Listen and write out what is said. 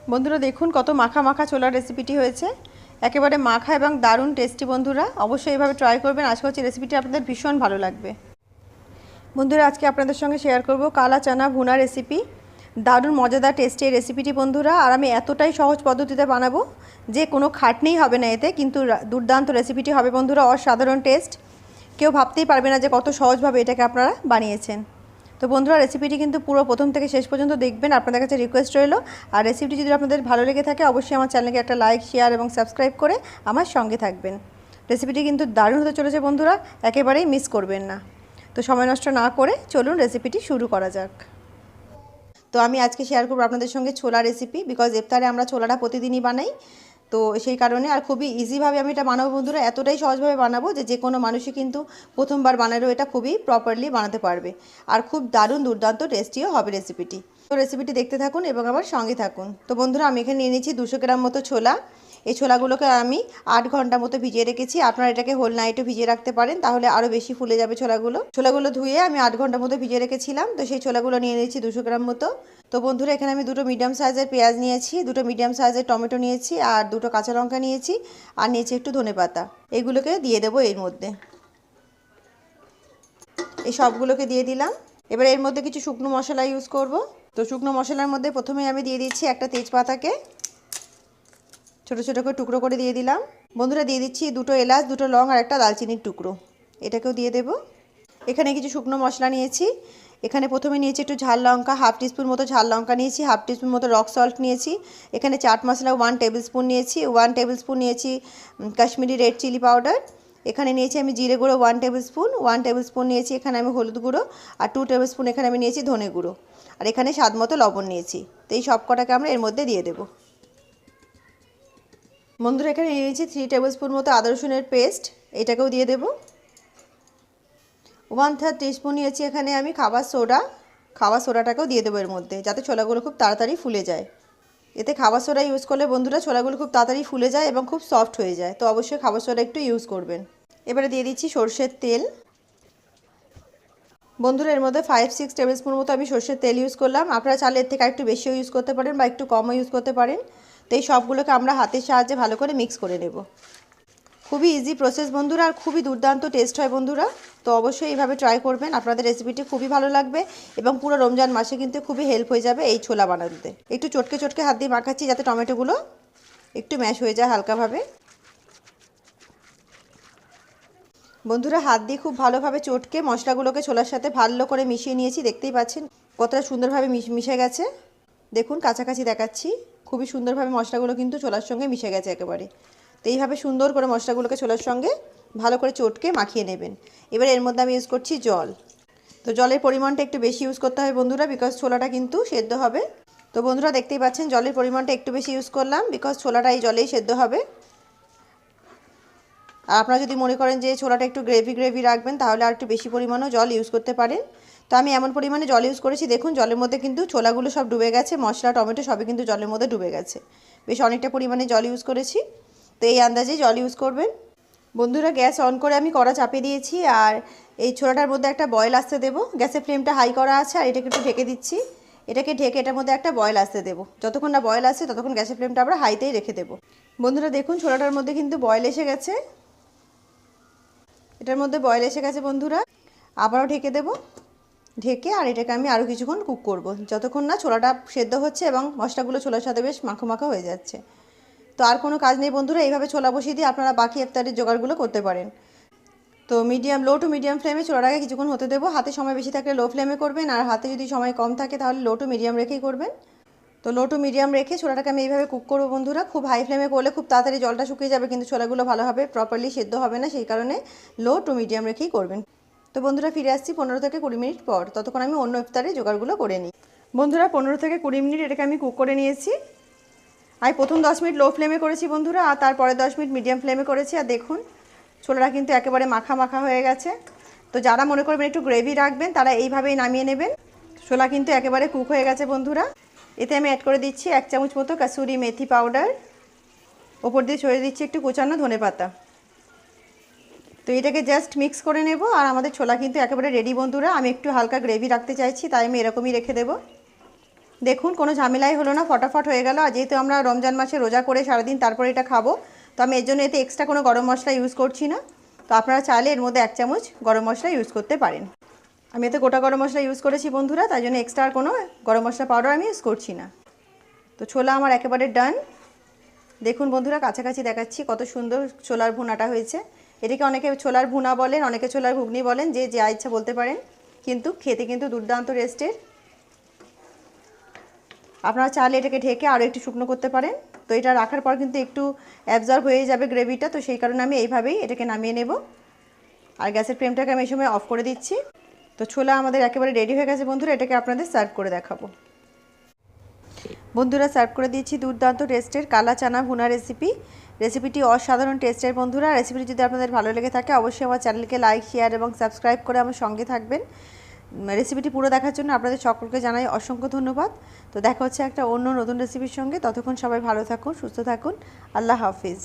বন্ধুরা দেখুন কত মাখা মাখা ছোলার রেসিপিটি হয়েছে, একেবারে মাখা এবং দারুণ টেস্টি। বন্ধুরা অবশ্যই এইভাবে ট্রাই করবেন, আশা করছি রেসিপিটি আপনাদের ভীষণ ভালো লাগবে। বন্ধুরা আজকে আপনাদের সঙ্গে শেয়ার করব কালা চানা ভুনা রেসিপি। দারুণ মজাদার টেস্টি এই রেসিপিটি বন্ধুরা, আর আমি এতটাই সহজ পদ্ধতিতে বানাবো যে কোনো খাটনিই হবে না এতে, কিন্তু দুর্দান্ত রেসিপিটি হবে বন্ধুরা, অসাধারণ টেস্ট। কেউ ভাবতেই পারবে না যে কত সহজভাবে এটাকে আপনারা বানিয়েছেন। তো বন্ধুরা রেসিপিটি কিন্তু পুরো প্রথম থেকে শেষ পর্যন্ত দেখবেন, আপনাদের কাছে রিকোয়েস্ট রইল। আর রেসিপিটি যদি আপনাদের ভালো লেগে থাকে অবশ্যই আমার চ্যানেলকে একটা লাইক, শেয়ার এবং সাবস্ক্রাইব করে আমার সঙ্গে থাকবেন। রেসিপিটি কিন্তু দারুণ হতে চলেছে বন্ধুরা, একেবারেই মিস করবেন না। তো সময় নষ্ট না করে চলুন রেসিপিটি শুরু করা যাক। তো আমি আজকে শেয়ার করব আপনাদের সঙ্গে ছোলা রেসিপি, বিকজ ইফতারে আমরা ছোলাটা প্রতিদিনই বানাই। তো সেই কারণে আর খুবই ইজিভাবে আমি এটা বানাবো বন্ধুরা, এতটাই সহজভাবে বানাবো যে কোনো মানুষই কিন্তু প্রথমবার বানালেও এটা খুবই প্রপারলি বানাতে পারবে। আর খুব দারুণ দুর্দান্ত টেস্টিও হবে রেসিপিটি। তো রেসিপিটি দেখতে থাকুন এবং আমার সঙ্গে থাকুন। তো বন্ধুরা আমি এখানে নিয়ে নিচ্ছি 200 গ্রাম মতো ছোলা। এই ছোলাগুলোকে আমি 8 ঘন্টা মতো ভিজিয়ে রেখেছি। আপনারা এটাকে হোল নাইটও ভিজিয়ে রাখতে পারেন, তাহলে আরও বেশি ফুলে যাবে ছোলাগুলো ধুয়ে আমি 8 ঘন্টা মতো ভিজিয়ে রেখেছিলাম। তো সেই ছোলাগুলো নিয়ে নিয়েছি 200 গ্রাম মতো। তো বন্ধুরা এখানে আমি 2টো মিডিয়াম সাইজের পেঁয়াজ নিয়েছি, 2টো মিডিয়াম সাইজের টমেটো নিয়েছি, আর 2টো কাঁচা লঙ্কা নিয়েছি, আর নিয়েছি একটু ধনেপাতা। এইগুলোকে দিয়ে দেবো এর মধ্যে। এই সবগুলোকে দিয়ে দিলাম। এবার এর মধ্যে কিছু শুকনো মশলা ইউজ করব। তো শুকনো মশলার মধ্যে প্রথমেই আমি দিয়ে দিচ্ছি একটা তেজপাতাকে ছোটো ছোটো করে টুকরো করে দিয়ে দিলাম। বন্ধুরা দিয়ে দিচ্ছি 2টো এলাচ, 2টো লং আর একটা দালচিনির টুকরো, এটাকেও দিয়ে দেব। এখানে কিছু শুকনো মশলা নিয়েছি। এখানে প্রথমে নিয়েছি একটু ঝাল লঙ্কা, হাফ টিস্পুন মতো ঝাল লঙ্কা নিয়েছি, হাফ টিস্পুন মতো রক সল্ট নিয়েছি। এখানে চাট মশলা 1 টেবিল স্পুন নিয়েছি, 1 টেবিল স্পুন নিয়েছি কাশ্মীরি রেড চিলি পাউডার। এখানে নিয়েছি আমি জিরে গুঁড়ো 1 টেবিল স্পুন, 1 টেবিল স্পুন নিয়েছি এখানে আমি হলুদ গুঁড়ো, আর 2 টেবিল স্পুন এখানে আমি নিয়েছি ধনে গুঁড়ো, আর এখানে স্বাদ মতো লবণ নিয়েছি। তো এই সব কটাকে আমরা এর মধ্যে দিয়ে দেবো। বন্ধুরা এখানে নিয়ে নিয়েছি 3 টেবিল স্পুন মতো আদা রসুনের পেস্ট, এটাকেও দিয়ে দেবো। 1/3 টিস্পুন নিয়েছি এখানে আমি খাবার সোডাটাকেও দিয়ে দেবো এর মধ্যে, যাতে ছোলাগুলো খুব তাড়াতাড়ি ফুলে যায়। এতে খাবার সোডা ইউজ করলে বন্ধুরা ছোলাগুলো খুব তাড়াতাড়ি ফুলে যায় এবং খুব সফট হয়ে যায়, তো অবশ্যই খাবার সোডা একটু ইউজ করবেন। এবারে দিয়ে দিচ্ছি সরষের তেল। বন্ধুরা এর মধ্যে 5-6 টেবিল স্পুন মতো আমি সরষের তেল ইউজ করলাম। আপনারা চাইলে এর থেকে একটু বেশিও ইউজ করতে পারেন বা একটু কমও ইউজ করতে পারেন। তো এই সবগুলোকে আমরা হাতের সাহায্যে ভালো করে মিক্স করে নেব। খুবই ইজি প্রসেস বন্ধুরা, আর খুবই দুর্দান্ত টেস্ট হয় বন্ধুরা। তো অবশ্যই এইভাবে ট্রাই করবেন, আপনাদের রেসিপিটি খুবই ভালো লাগবে এবং পুরো রমজান মাসে কিন্তু খুবই হেল্প হয়ে যাবে এই ছোলা বানাতে। একটু চটকে চটকে হাত দিয়ে মাখাচ্ছি যাতে টমেটোগুলো একটু ম্যাশ হয়ে যায় হালকাভাবে। বন্ধুরা হাত দিয়ে খুব ভালোভাবে চটকে মশলাগুলোকে ছোলার সাথে ভালো করে মিশিয়ে নিয়েছি, দেখতেই পাচ্ছেন কতটা সুন্দরভাবে মিশে গেছে। দেখুন কাছাকাছি দেখাচ্ছি, খুবই সুন্দরভাবে মশলাগুলো কিন্তু ছোলার সঙ্গে মিশে গেছে একেবারে। তো এইভাবে সুন্দর করে মশলাগুলোকে ছোলার সঙ্গে ভালো করে চটকে মাখিয়ে নেবেন। এবার এর মধ্যে আমি ইউজ করছি জল। তো জলের পরিমাণটা একটু বেশি ইউজ করতে হবে বন্ধুরা, বিকজ ছোলাটা কিন্তু সেদ্ধ হবে। তো বন্ধুরা দেখতেই পাচ্ছেন জলের পরিমাণটা একটু বেশি ইউজ করলাম, বিকজ ছোলাটা এই জলেই সেদ্ধ হবে। আর আপনারা যদি মনে করেন যে ছোলাটা একটু গ্রেভি রাখবেন তাহলে আর একটু বেশি পরিমাণেও জল ইউজ করতে পারেন। তো আমি এমন পরিমাণে জল ইউজ করেছি, দেখুন জলের মধ্যে কিন্তু ছোলাগুলো সব ডুবে গেছে, মশলা টমেটো সবই কিন্তু জলের মধ্যে ডুবে গেছে। বেশ অনেকটা পরিমাণে জল ইউজ করেছি। তো এই আন্দাজে জল ইউজ করবেন। বন্ধুরা গ্যাস অন করে আমি কড়া চাপিয়ে দিয়েছি, আর এই ছোলাটার মধ্যে একটা বয়েল আসতে দেবো। গ্যাসের ফ্লেমটা হাই করা আছে, আর এটাকে একটু ঢেকে দিচ্ছি। এটাকে ঢেকে এটার মধ্যে একটা বয়েল আসতে দেবো। যতক্ষণ না বয়েল আসে ততক্ষণ গ্যাসের ফ্লেমটা আমরা হাইতেই রেখে দেবো। বন্ধুরা দেখুন ছোলাটার মধ্যে কিন্তু বয়েল এসে গেছে, এটার মধ্যে বয়েল এসে গেছে বন্ধুরা। আবারও ঢেকে দেব, ঢেকে আর এটাকে আমি আরও কিছুক্ষণ কুক করব, যতক্ষণ না ছোলাটা সেদ্ধ হচ্ছে এবং মশলাগুলো ছোলার সাথে বেশ মাখো মাখো হয়ে যাচ্ছে। তো আর কোনো কাজ নেই বন্ধুরা, এইভাবে ছোলা বসিয়ে দিয়ে আপনারা বাকি ইফতারের জোগাড়গুলো করতে পারেন। তো লো টু মিডিয়াম ফ্লেমে ছোলাটাকে কিছুক্ষণ হতে দেবো। হাতে সময় বেশি থাকলে লো ফ্লেমে করবেন, আর হাতে যদি সময় কম থাকে তাহলে লো টু মিডিয়াম রেখেই করবেন। তো লো টু মিডিয়াম রেখে ছোলাটাকে আমি এইভাবে কুক করবো বন্ধুরা। খুব হাই ফ্লেমে করলে খুব তাড়াতাড়ি জলটা শুকিয়ে যাবে, কিন্তু ছোলাগুলো ভালোভাবে প্রপারলি সেদ্ধ হবে না, সেই কারণে লো টু মিডিয়াম রেখেই করবেন। তো বন্ধুরা ফিরে আসছি 15 থেকে 20 মিনিট পর, ততক্ষণ আমি অন্য ইফতারের জোগাড়গুলো করে নিই। বন্ধুরা 15 থেকে 20 মিনিট এটাকে আমি কুক করে নিয়েছি। আমি প্রথম 10 মিনিট লো ফ্লেমে করেছি বন্ধুরা, আর তারপরে 10 মিনিট মিডিয়াম ফ্লেমে করেছি। আর দেখুন ছোলাটা কিন্তু একেবারে মাখা মাখা হয়ে গেছে। তো যারা মনে করবেন একটু গ্রেভি রাখবেন তারা এইভাবেই নামিয়ে নেবেন। ছোলা কিন্তু একেবারে কুক হয়ে গেছে বন্ধুরা। এতে আমি অ্যাড করে দিচ্ছি 1 চামচ মতো কাসুরি মেথি পাউডার, ওপর দিয়ে ছড়িয়ে দিচ্ছি একটু কুচানো ধনেপাতা। তো এটাকে জাস্ট মিক্স করে নেব, আর আমাদের ছোলা কিন্তু একেবারে রেডি বন্ধুরা। আমি একটু হালকা গ্রেভি রাখতে চাইছি, তাই আমি এরকমই রেখে দেবো। দেখুন কোনো ঝামেলাই হলো না, ফটাফট হয়ে গেল। আর যেহেতু আমরা রমজান মাসে রোজা করে সারাদিন তারপরে এটা খাবো, তো আমি এর জন্য এতে এক্সট্রা কোনো গরম মশলা ইউজ করছি না। তো আপনারা চাইলে এর মধ্যে 1 চামচ গরম মশলা ইউজ করতে পারেন। আমি এতে গোটা গরম মশলা ইউজ করেছি বন্ধুরা, তাই জন্য এক্সট্রা আর কোনো গরম মশলা পাউডার আমি ইউজ করছি না। তো ছোলা আমার একেবারে ডান। দেখুন বন্ধুরা, কাছাকাছি দেখাচ্ছি কত সুন্দর ছোলার ভুনাটা হয়েছে। এটাকে অনেকে ছোলার ভুনা বলেন, অনেকে ছোলার ঘুগনি বলেন, যে যা ইচ্ছা বলতে পারেন, কিন্তু খেতে কিন্তু দুর্দান্ত টেস্টের। আপনারা চাইলে এটাকে ঢেকে আরও একটু শুকনো করতে পারেন। তো এটা রাখার পর কিন্তু একটু অ্যাবজর্ব হয়ে যাবে গ্রেভিটা, তো সেই কারণে আমি এইভাবেই এটাকে নামিয়ে নেব। আর গ্যাসের ফ্লেমটাকে আমি এই সময় অফ করে দিচ্ছি। তো ছোলা আমাদের একেবারে রেডি হয়ে গেছে বন্ধুরা, এটাকে আপনাদের সার্ভ করে দেখাবো। বন্ধুরা সার্ভ করে দিচ্ছি দুর্দান্ত টেস্টের কালা চানা ভুনা রেসিপিটি অসাধারণ টেস্টের বন্ধুরা। রেসিপিটি যদি আপনাদের ভালো লেগে থাকে অবশ্যই আমার চ্যানেলকে লাইক, শেয়ার এবং সাবস্ক্রাইব করে আমার সঙ্গে থাকবেন। রেসিপিটি পুরো দেখার জন্য আপনাদের সকলকে জানাই অসংখ্য ধন্যবাদ। তো দেখা হচ্ছে একটা অন্য নতুন রেসিপির সঙ্গে। ততক্ষণ সবাই ভালো থাকুন, সুস্থ থাকুন। আল্লাহ হাফিজ।